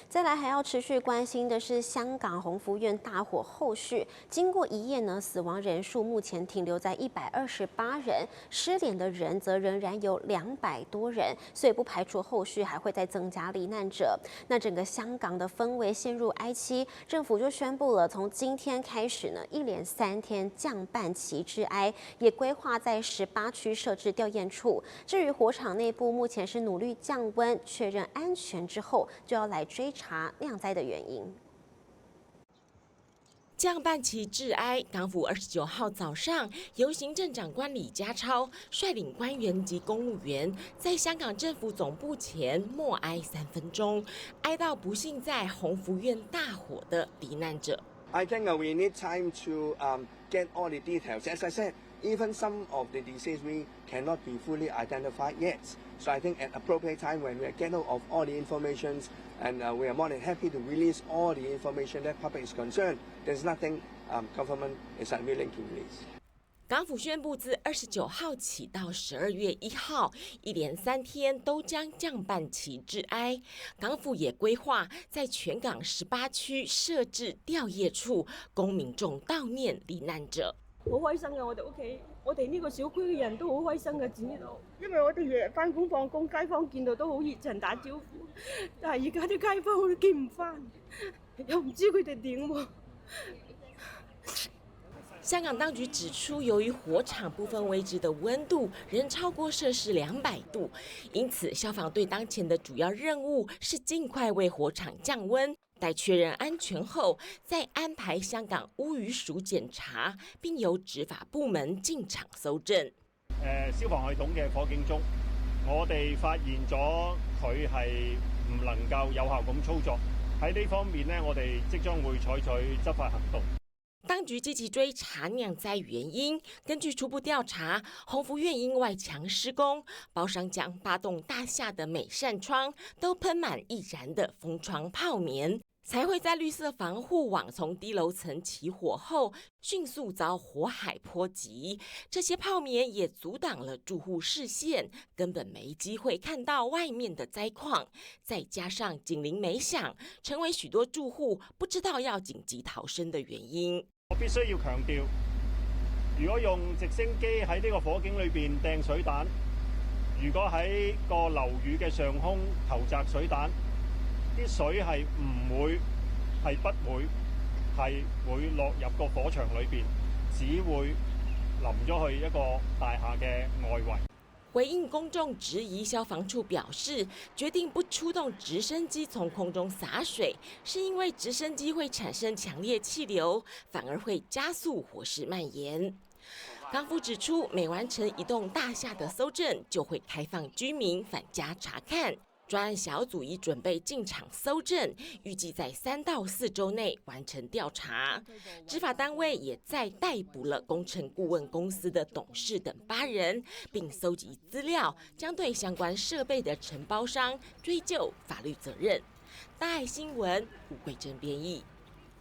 再来还要持续关心的是香港宏福苑大火后续，经过一夜呢，死亡人数目前停留在128人，失联的人则仍然有200多人，所以不排除后续还会再增加罹难者。那整个香港的氛围陷入哀戚，政府就宣布了，从今天开始呢，一连3天降半旗致哀，也规划在18区设置吊唁处。至于火场内部，目前是努力降温，确认安全之后，就要来追查酿灾的原因。降半旗致哀，港府29号早上，由行政长官李家超率领官员及公务员，在香港政府总部前默哀3分钟，哀悼不幸在宏福苑大火的罹难者。I think we need time to get all the details. As I said, even some of the disease we cannot be fully identified yet. So I think at appropriate time when we get hold of all the information, and we are more than happy to release all the information that public is concerned. There's nothing government is unwilling to release. 港府宣布，自29号起到12月1号，一连3天都将降半旗致哀。港府也规划在全港18區設置吊唁處，供民眾悼念罹難者。好開心嘅，我哋屋企，我哋呢個小區嘅人都好開心嘅，知道，因為我哋日日返工放工，街坊見到都好熱情打招呼，但係而家啲街坊我都見唔返，又唔知佢哋點喎。香港当局指出，由于火场部分位置的温度仍超过摄氏200度，因此消防队当前的主要任务是尽快为火场降温。待确认安全后，再安排香港屋宇署檢查，並由執法部門進場搜證。消防系統嘅火警鐘，我哋發現咗佢係唔能夠有效咁操作。喺呢方面呢，我哋即將會採取執法行動。當局積極追查釀災原因，根據初步調查，宏福苑因外牆施工，包商將8棟大廈的每扇窗都噴滿易燃的封窗泡棉，才會在綠色防護網從低樓層起火後，迅速遭火海波及。這些泡棉也阻擋了住戶視線，根本沒機會看到外面的災況。再加上警鈴沒響，成為許多住戶不知道要緊急逃生的原因。我必須要強調，如果用直升機喺呢個火警裏邊掟水彈，如果喺個樓宇嘅上空投擲水彈，啲水係唔會係不會係會落入個火場裏邊，只會淋咗去一個大廈嘅外圍。回應公眾質疑，消防處表示，決定不出動直升機從空中灑水，是因為直升機會產生強烈氣流，反而會加速火勢蔓延。港府指出，每完成一棟大廈的搜證，就會開放居民返家查看。專案小組已準備進場搜證，預計在3到4週內完成調查。執法單位也再逮捕了工程顧問公司的董事等8人，並搜集資料，將對相關設備的承包商追究法律責任。大愛新聞，吳桂珍編譯。